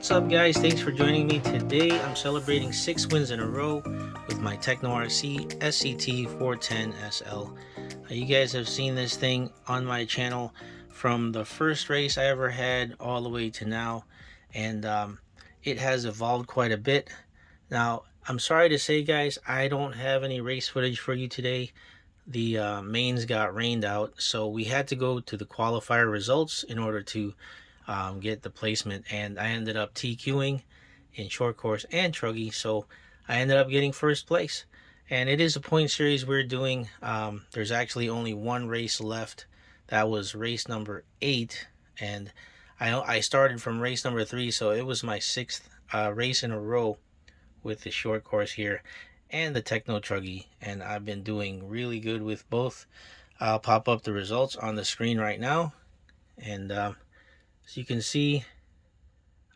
What's up, guys? Thanks for joining me. Today I'm celebrating 6 wins in a row with my Tekno RC SCT410SL. You guys have seen this thing on my channel from the first race I ever had all the way to now, and it has evolved quite a bit. Now, I'm sorry to say, guys, I don't have any race footage for you today. The mains got rained out, so we had to go to the qualifier results in order to get the placement, and I ended up TQing in short course and truggy, so I ended up getting first place. And it is a point series we're doing. There's actually only one race left. That was race number 8, and I started from race number 3, so it was my 6th race in a row with the short course here and the Tekno truggy, and I've been doing really good with both. I'll pop up the results on the screen right now, and so you can see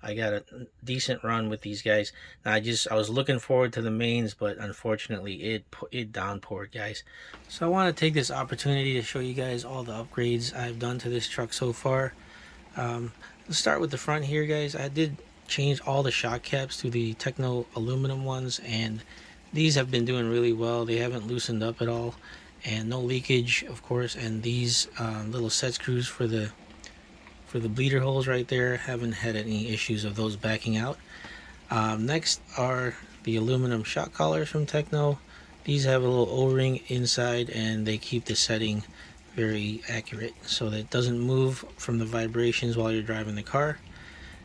I got a decent run with these guys. Now I was looking forward to the mains, but unfortunately it downpoured, guys. So I want to take this opportunity to show you guys all the upgrades I've done to this truck so far. Let's start with the front here, guys. I did change all the shock caps to the Tekno aluminum ones, and these have been doing really well. They haven't loosened up at all, and no leakage, of course. And these little set screws for the bleeder holes right there, haven't had any issues of those backing out. Next are the aluminum shock collars from Tekno. These have a little O-ring inside, and they keep the setting very accurate so that it doesn't move from the vibrations while you're driving the car.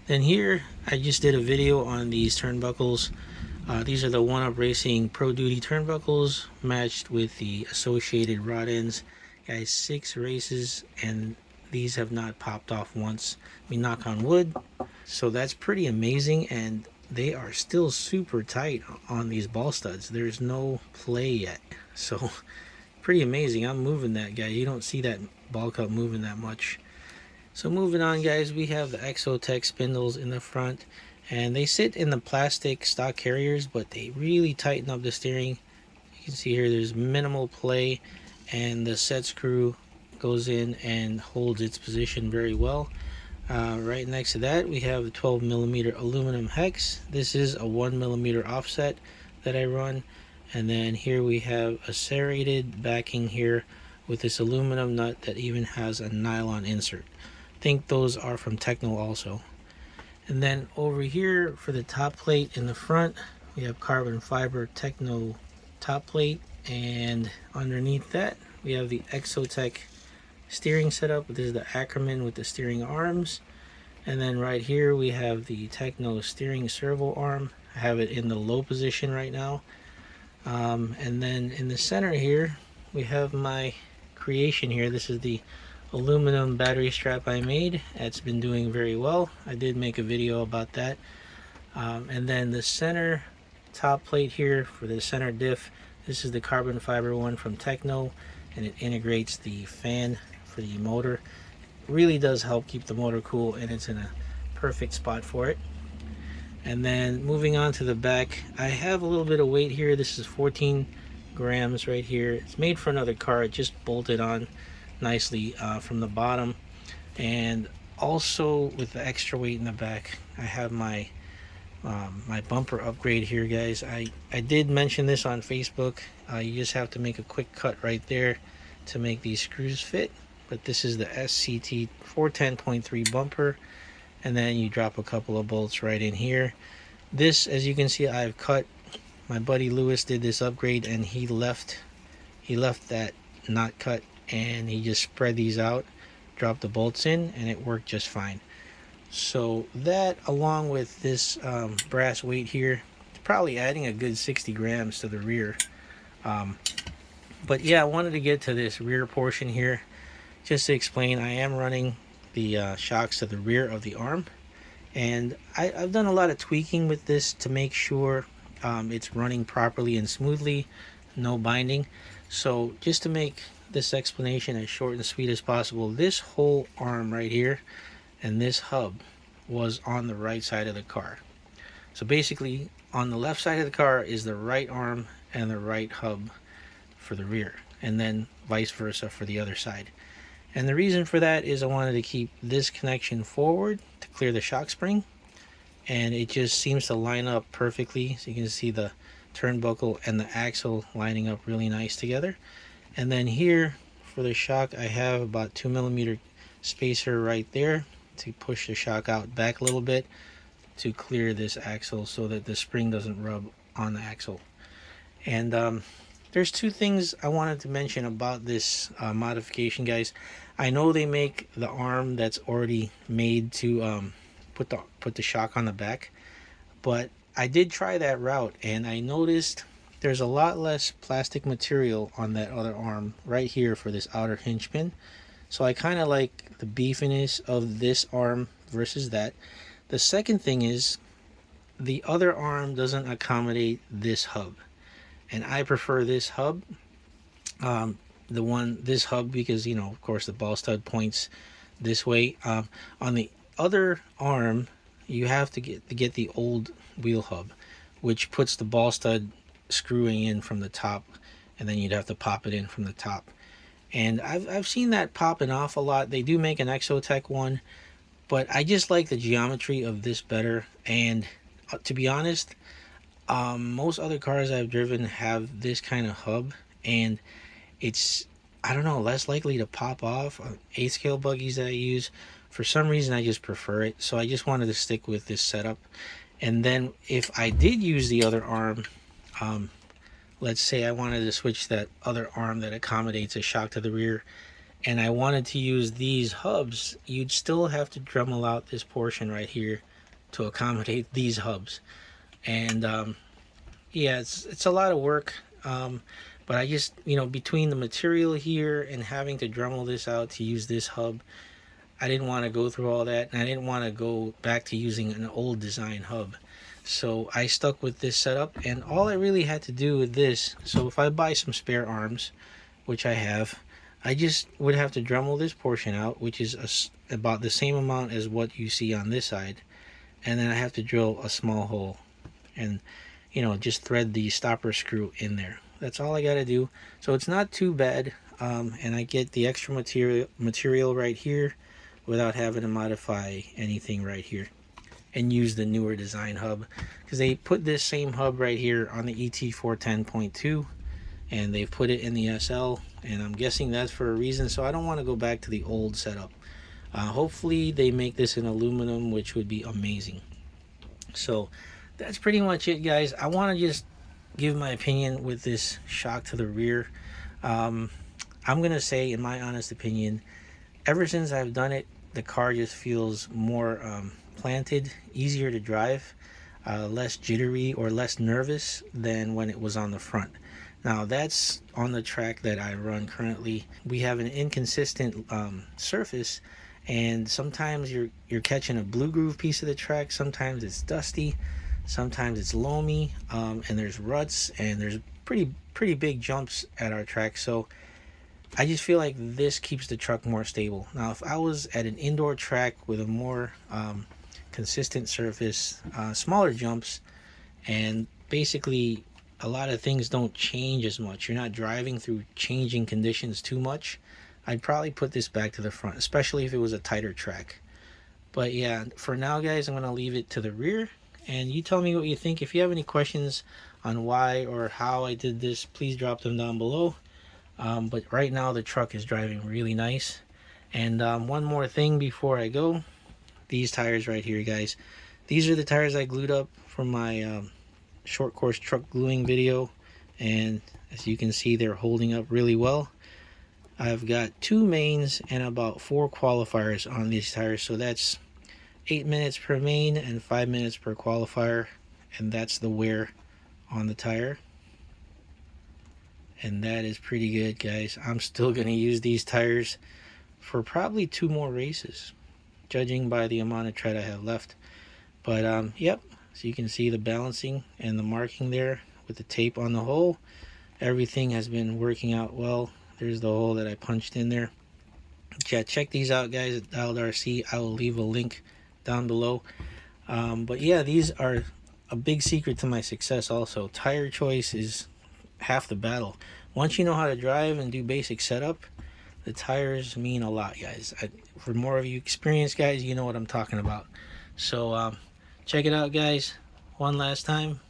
Then here I just did a video on these turnbuckles. These are the One Up Racing Pro Duty turnbuckles matched with the associated rod ends. Guys, 6 races and these have not popped off once. We knock on wood. So that's pretty amazing, and they are still super tight on these ball studs. There's no play yet. So pretty amazing. I'm moving that, guy. You don't see that ball cup moving that much. So moving on, guys, we have the Exotech spindles in the front, and they sit in the plastic stock carriers, but they really tighten up the steering. You can see here there's minimal play, and the set screw goes in and holds its position very well. Right next to that we have the 12mm aluminum hex. This is a 1mm offset that I run, and then here we have a serrated backing here with this aluminum nut that even has a nylon insert. I think those are from Tekno also. And then over here for the top plate in the front, we have carbon fiber Tekno top plate, and underneath that we have the Exotech steering setup. This is the Ackerman with the steering arms, and then right here we have the Tekno steering servo arm. I have it in the low position right now, and then in the center here we have my creation here. This is the aluminum battery strap I made. It's been doing very well. I did make a video about that. And then the center top plate here for the center diff, this is the carbon fiber one from Tekno, and it integrates the fan for the motor. It really does help keep the motor cool, and it's in a perfect spot for it. And then moving on to the back, I have a little bit of weight here. This is 14 grams right here. It's made for another car. It just bolted on nicely from the bottom. And also with the extra weight in the back, I have my my bumper upgrade here, guys. I did mention this on Facebook. You just have to make a quick cut right there to make these screws fit. But this is the SCT 410.3 bumper, and then you drop a couple of bolts right in here. This, as you can see, I've cut. My buddy Lewis did this upgrade, and he left that not cut, and he just spread these out, dropped the bolts in, and it worked just fine. So that, along with this brass weight here, it's probably adding a good 60 grams to the rear. But yeah, I wanted to get to this rear portion here just to explain. I am running the shocks to the rear of the arm, and I've done a lot of tweaking with this to make sure it's running properly and smoothly, no binding. So just to make this explanation as short and sweet as possible, this whole arm right here and this hub was on the right side of the car. So basically on the left side of the car is the right arm and the right hub for the rear, and then vice versa for the other side. And the reason for that is I wanted to keep this connection forward to clear the shock spring, and it just seems to line up perfectly. So you can see the turnbuckle and the axle lining up really nice together. And then here for the shock, I have about 2mm spacer right there to push the shock out back a little bit to clear this axle so that the spring doesn't rub on the axle. And there's two things I wanted to mention about this modification, guys. I know they make the arm that's already made to put the shock on the back, but I did try that route and I noticed there's a lot less plastic material on that other arm right here for this outer hinge pin. So I kind of like the beefiness of this arm versus that. The second thing is the other arm doesn't accommodate this hub, and I prefer this hub. This hub because, you know, of course the ball stud points this way. On the other arm, you have to get the old wheel hub, which puts the ball stud screwing in from the top, and then you'd have to pop it in from the top. And I've seen that popping off a lot. They do make an Exotech one, but I just like the geometry of this better. And to be honest, most other cars I've driven have this kind of hub, and it's, I don't know, less likely to pop off. 8 scale buggies that I use, for some reason I just prefer it, so I just wanted to stick with this setup. And then if I did use the other arm, let's say I wanted to switch that other arm that accommodates a shock to the rear, and I wanted to use these hubs, you'd still have to Dremel out this portion right here to accommodate these hubs. And yeah, it's a lot of work, but I just, you know, between the material here and having to Dremel this out to use this hub, I didn't want to go through all that, and I didn't want to go back to using an old design hub. So I stuck with this setup, and all I really had to do with this, so if I buy some spare arms, which I have, I just would have to Dremel this portion out, which is about the same amount as what you see on this side, and then I have to drill a small hole and, you know, just thread the stopper screw in there. That's all I got to do. So it's not too bad, and I get the extra material right here without having to modify anything right here and use the newer design hub, because they put this same hub right here on the ET410.2 and they've put it in the SL, and I'm guessing that's for a reason. So I don't want to go back to the old setup. Hopefully they make this in aluminum, which would be amazing. So that's pretty much it, guys. I want to just give my opinion with this shock to the rear. I'm gonna say, in my honest opinion, ever since I've done it, the car just feels more planted, easier to drive, less jittery or less nervous than when it was on the front. Now that's on the track that I run currently. We have an inconsistent surface, and sometimes you're catching a blue groove piece of the track, sometimes it's dusty, sometimes it's loamy, and there's ruts, and there's pretty big jumps at our track. So I just feel like this keeps the truck more stable. Now if I was at an indoor track with a more consistent surface, smaller jumps, and basically a lot of things don't change as much, you're not driving through changing conditions too much, I'd probably put this back to the front, especially if it was a tighter track. But yeah, for now, guys, I'm going to leave it to the rear, and you tell me what you think. If you have any questions on why or how I did this, please drop them down below. But right now the truck is driving really nice. And one more thing before I go, these tires right here, guys, these are the tires I glued up from my short course truck gluing video, and as you can see, they're holding up really well. I've got 2 mains and about 4 qualifiers on these tires, so that's 8 minutes per main and 5 minutes per qualifier, and that's the wear on the tire. And that is pretty good, guys. I'm still going to use these tires for probably 2 more races, judging by the amount of tread I have left. But yep, so you can see the balancing and the marking there with the tape on the hole. Everything has been working out well. There's the hole that I punched in there. Yeah, check these out, guys, at Dialed RC. I will leave a link down below. But yeah, these are a big secret to my success also. Tire choice is half the battle. Once you know how to drive and do basic setup, the tires mean a lot, guys. For more of you experienced guys, you know what I'm talking about. So Check it out, guys. One last time.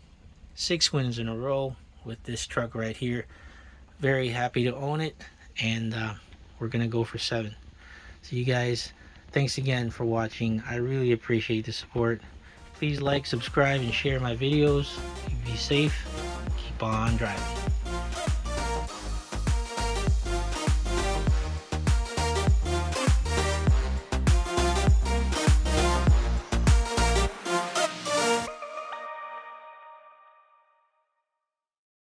6 wins in a row with this truck right here. Very happy to own it, and we're gonna go for 7. So you guys, thanks again for watching. I really appreciate the support. Please like, subscribe, and share my videos. Be safe. Keep on driving.